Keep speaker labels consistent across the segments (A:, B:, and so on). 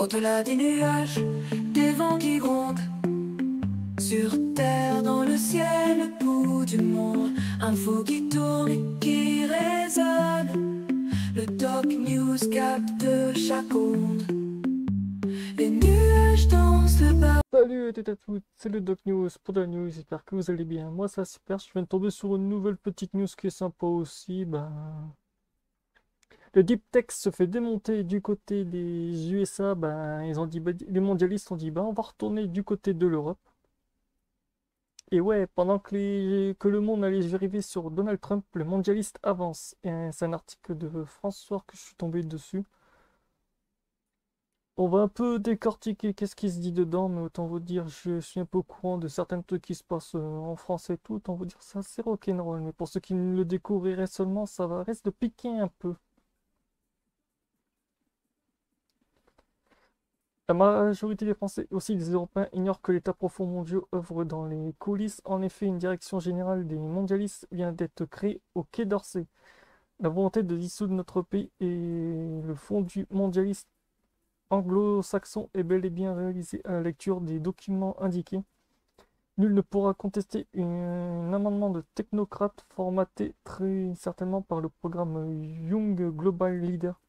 A: Au-delà des nuages, des vents qui grondent, sur terre, dans le ciel, le bout du monde, info qui tourne et qui résonne. Le Doc News capte chaque onde. Les nuages dansent le bas.
B: Salut à toutes et à tous, c'est le Doc News pour la news, j'espère que vous allez bien. Moi ça va super, je viens de tomber sur une nouvelle petite news qui est sympa aussi. Le deep tech se fait démonter du côté des USA, ils ont dit, les mondialistes ont dit on va retourner du côté de l'Europe. Et ouais, pendant que le monde allait se vérifier sur Donald Trump, le mondialiste avance. Et c'est un article de François que je suis tombé dessus. On va un peu décortiquer qu'est-ce qui se dit dedans, mais autant vous dire, je suis un peu au courant de certains trucs qui se passent en France et tout, autant vous dire, c'est assez rock'n'roll, mais pour ceux qui le découvriraient seulement, ça va reste de piquer un peu. La majorité des Français, aussi des Européens, ignorent que l'État profond mondial œuvre dans les coulisses. En effet, une direction générale des mondialistes vient d'être créée au Quai d'Orsay. La volonté de dissoudre notre pays et le fondu mondialiste anglo-saxon est bel et bien réalisé à la lecture des documents indiqués. Nul ne pourra contester un amendement de technocrates formaté très certainement par le programme Young Global Leader,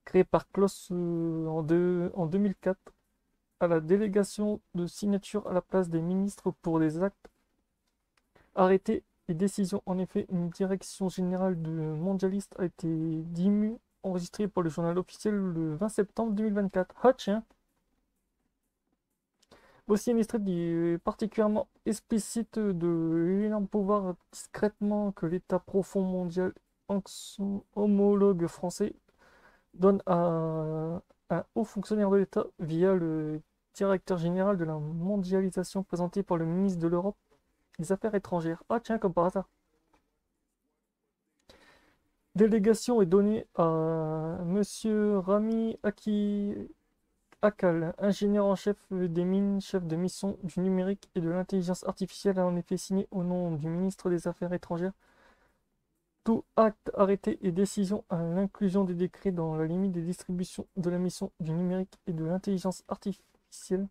B: créé par Klaus en 2004, à la délégation de signature à la place des ministres pour des actes arrêtés et décisions. En effet, une direction générale de mondialiste a été dimue, enregistrée par le journal officiel le 20 septembre 2024. Ah tiens! Aussi un extrait particulièrement explicite de l'énorme pouvoir discrètement que l'État profond mondial, son homologue français, donne à un haut fonctionnaire de l'État via le directeur général de la mondialisation présenté par le ministre de l'Europe des Affaires étrangères. Ah tiens, comme par hasard. Délégation est donnée à Monsieur Rami Akal, ingénieur en chef des mines, chef de mission du numérique et de l'intelligence artificielle, a en effet signé au nom du ministre des Affaires étrangères tout acte, arrêté et décision à l'inclusion des décrets dans la limite des distributions de la mission du numérique et de l'intelligence artificielle.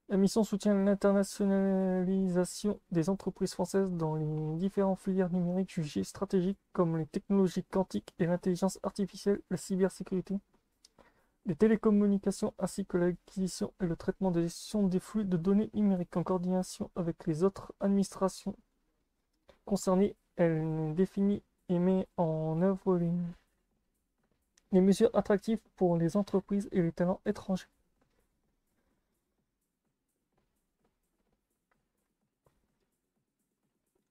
B: La mission soutient l'internationalisation des entreprises françaises dans les différentes filières numériques jugées stratégiques comme les technologies quantiques et l'intelligence artificielle, la cybersécurité, les télécommunications ainsi que l'acquisition et le traitement de gestion des flux de données numériques en coordination avec les autres administrations concernées. Elle définit et met en œuvre les mesures attractives pour les entreprises et les talents étrangers.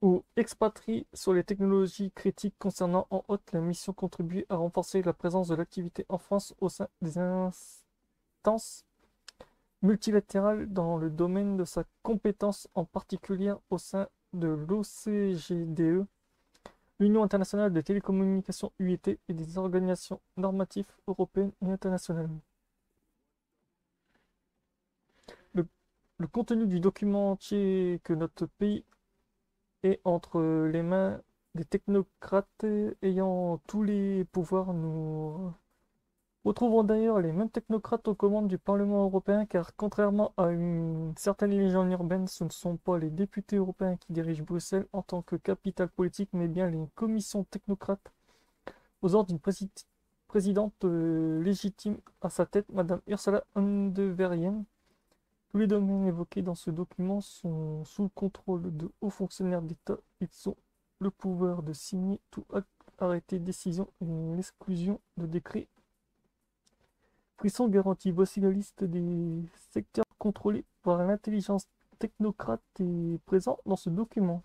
B: Ou expatriés sur les technologies critiques concernant en haute, la mission contribue à renforcer la présence de l'activité en France au sein des instances multilatérales dans le domaine de sa compétence, en particulier au sein de l'OCGDE, l'Union internationale des télécommunications UIT et des organisations normatives européennes et internationales. Le contenu du document entier que notre pays est entre les mains des technocrates ayant tous les pouvoirs. Nous retrouvons d'ailleurs les mêmes technocrates aux commandes du Parlement européen, car contrairement à une certaine légende urbaine, ce ne sont pas les députés européens qui dirigent Bruxelles en tant que capitale politique, mais bien les commissions technocrates aux ordres d'une présidente légitime à sa tête, Madame Ursula von der Leyen. Tous les domaines évoqués dans ce document sont sous le contrôle de hauts fonctionnaires d'État. Ils ont le pouvoir de signer tout acte, arrêté, décision et l'exclusion de décrets. Frisson garantit. Voici la liste des secteurs contrôlés par l'intelligence technocrate et présent dans ce document.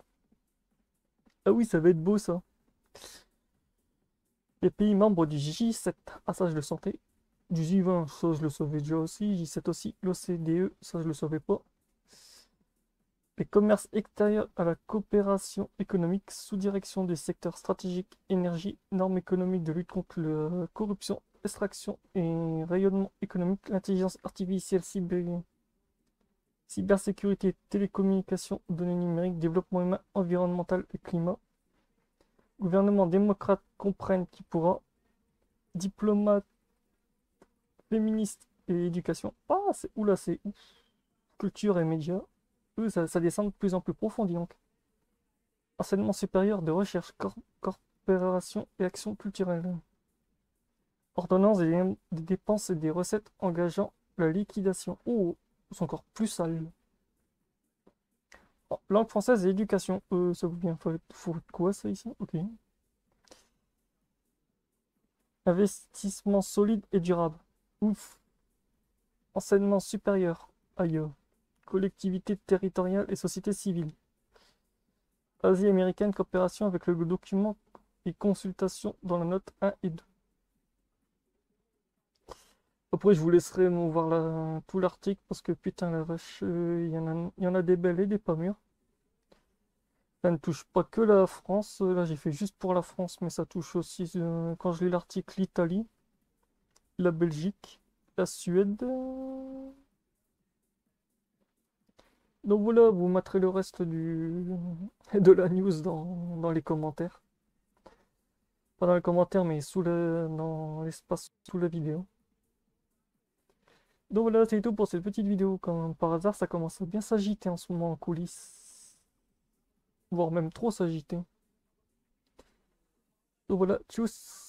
B: Ah oui, ça va être beau ça. Les pays membres du J7, ah ça je le sentais. Du J20, ça je le savais déjà aussi. J7 aussi. L'OCDE, ça je le savais pas. Les commerces extérieurs à la coopération économique sous direction des secteurs stratégiques, énergie, normes économiques de lutte contre la corruption, extraction et rayonnement économique, l'intelligence artificielle, cybersécurité, télécommunications, données numériques, développement humain, environnemental et climat. Gouvernement démocrate comprenne qui pourra. Diplomate féministe et éducation. Ah, c'est oula, c'est ouf. Culture et médias. Eux, ça descend de plus en plus profond, dis donc. Enseignement supérieur de recherche, coopération et action culturelle. Ordonnance des dépenses et des recettes engageant la liquidation. Oh, c'est encore plus sale. Oh, langue française et éducation. Ça vous vient. Faut quoi ça ici? Ok. Investissement solide et durable. Ouf. Enseignement supérieur. Aïe. Collectivité territoriale et société civile. Asie américaine, coopération avec le document et consultation dans la note 1 et 2. Après, je vous laisserai voir tout l'article parce que putain la vache, il y en a des belles et des pas mûres. Ça ne touche pas que la France. Là, j'ai fait juste pour la France, mais ça touche aussi, quand je lis l'article, l'Italie, la Belgique, la Suède. Donc voilà, vous mettrez le reste de la news dans les commentaires. Pas dans les commentaires, mais dans l'espace sous la vidéo. Donc voilà, c'est tout pour cette petite vidéo. Comme par hasard, ça commence à bien s'agiter en ce moment en coulisses. Voire même trop s'agiter. Donc voilà, tchuss!